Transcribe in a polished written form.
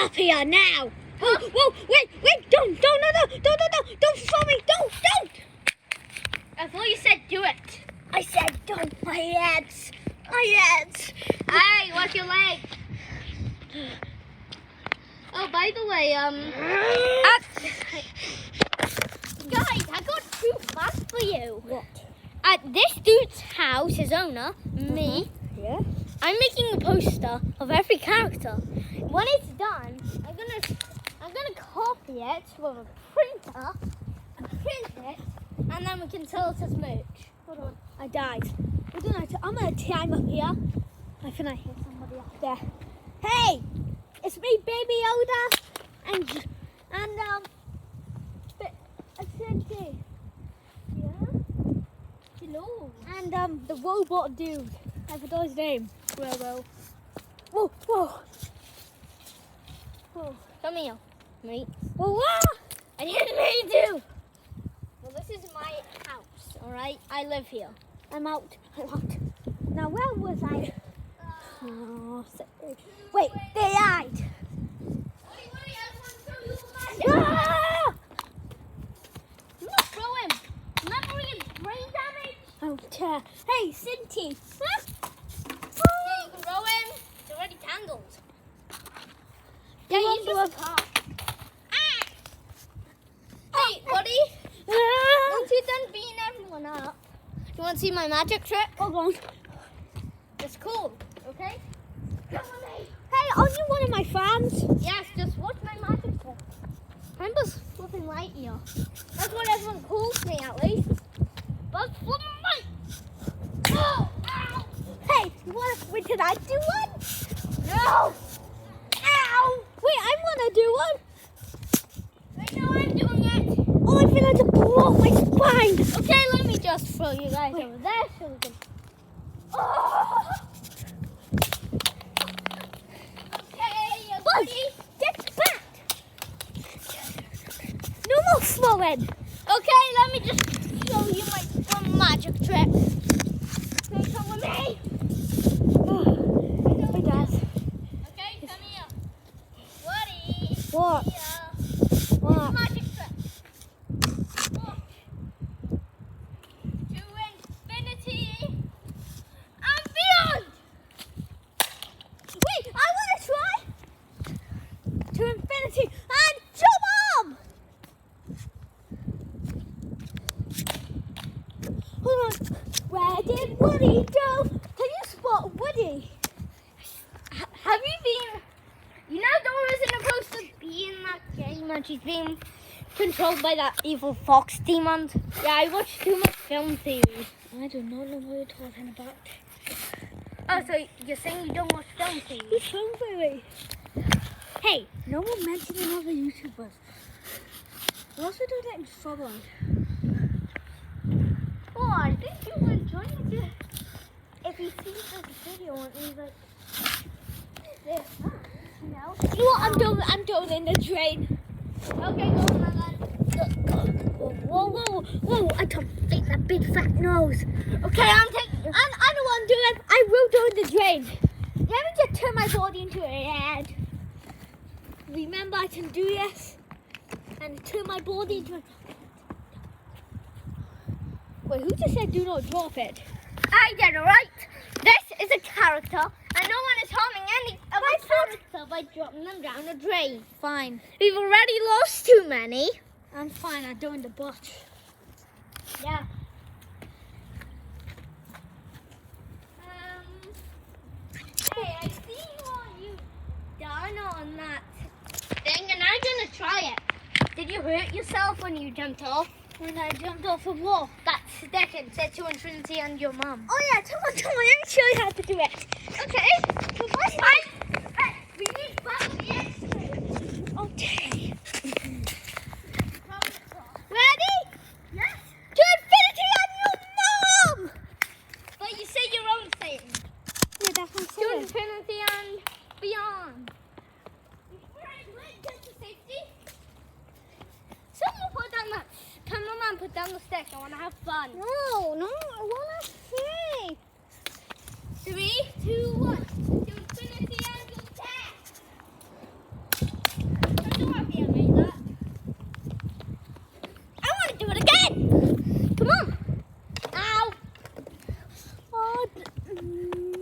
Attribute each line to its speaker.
Speaker 1: up here now. Whoa, whoa, wait, don't throw me, don't.
Speaker 2: I thought you said do it.
Speaker 1: I said don't, my hands.
Speaker 2: Hey, watch your leg. Oh, by the way, guys, I got two facts for you.
Speaker 1: What?
Speaker 2: At this dude's house, his owner, me,
Speaker 1: Yeah?
Speaker 2: I'm making a poster of every character. When it's done, I'm gonna copy it with a printer and print it, and then we can sell it as merch.
Speaker 1: Hold on, I died. I'm gonna climb up here. I think I hear somebody up there. Hey, it's me, Baby Yoda, and Cindy. Yeah.
Speaker 2: Hello.
Speaker 1: And the robot dude. I forgot his name. Whoa.
Speaker 2: Come here, mate.
Speaker 1: Whoa.
Speaker 2: I didn't mean to. Well, this is my house, all right? I live here.
Speaker 1: I'm out. Now where was I? Oh, wait, they died. Ah!
Speaker 2: Do not throw him. Remember he has brain damage?
Speaker 1: Oh, dear. Hey, Cindy. Huh?
Speaker 2: Yeah, you can throw him. It's already tangled. Yeah,
Speaker 1: You
Speaker 2: you
Speaker 1: want
Speaker 2: just can't. Hey, buddy.
Speaker 1: Ah!
Speaker 2: Once you're done beating everyone up, you want to see my magic trick?
Speaker 1: Hold on.
Speaker 2: It's cool, okay? Come on, mate.
Speaker 1: Hey, are you one of my fans?
Speaker 2: Yes, just watch my magic trick. I'm just flipping light here. That's what everyone calls me, at least. But flip light. Oh, ow.
Speaker 1: Hey, wait, did I do one?
Speaker 2: No.
Speaker 1: Ow! Wait, I want to do one.
Speaker 2: Right now I'm doing it.
Speaker 1: Oh, I feel like to blow my spine.
Speaker 2: Okay, let me just throw you guys over there so we can... Oh. Okay, buddy.
Speaker 1: Get back. No more throwing.
Speaker 2: Okay, let me just show you my one magic trick. Okay, come with me.
Speaker 1: Hey, guys.
Speaker 2: Okay, come here. Buddy.
Speaker 1: What?
Speaker 2: Here.
Speaker 1: What?
Speaker 2: Magic trick. One. To infinity and beyond.
Speaker 1: Wait, I want to try. To infinity and jump. Hold on. Where did Woody go? Can you spot Woody?
Speaker 2: Have you been? You know Dora isn't supposed to be in that game, and she's being controlled by that evil fox demon. Yeah, I watched too much film series.
Speaker 1: I do not know what you're talking about.
Speaker 2: Oh, so you're saying you don't watch film series?
Speaker 1: Who's home baby? Hey, no one mentioning other YouTubers. What else we do that in Scotland?
Speaker 2: Oh, I think you will enjoy it if he sees this video and he's like, this, you know?
Speaker 1: You know what? I'm doing in the drain.
Speaker 2: Okay, go on, my lad.
Speaker 1: Whoa! I can't fit that big fat nose.
Speaker 2: Okay, I'm taking.
Speaker 1: I know what I'm doing. I will do in the drain. Let me just turn my body into a head. Remember, I can do this and turn my body into a... Wait, who just said do not drop it?
Speaker 2: I did it right. This is a character, and no one is harming any of my character by dropping them down a drain.
Speaker 1: Fine.
Speaker 2: We've already lost too many.
Speaker 1: I'm fine. I'm doing the butt.
Speaker 2: Yeah. Hey, I see what you've done on that thing, and I'm gonna try it. Did you hurt yourself when you jumped off?
Speaker 1: When I jumped off a wall.
Speaker 2: That stick and said to Infinity and your mum.
Speaker 1: Oh yeah, come on. Let me show you how to do it.
Speaker 2: Okay. So we need battery.
Speaker 1: Okay.
Speaker 2: Ready?
Speaker 1: Yes.
Speaker 2: To infinity and your mum! But you say your own thing.
Speaker 1: Yeah, that's what I'm
Speaker 2: To
Speaker 1: saying.
Speaker 2: infinity and beyond. Before I went to safety, someone put down that cameraman put down the stick. I want to have fun.
Speaker 1: No, I want to see.
Speaker 2: 3, 2, 1.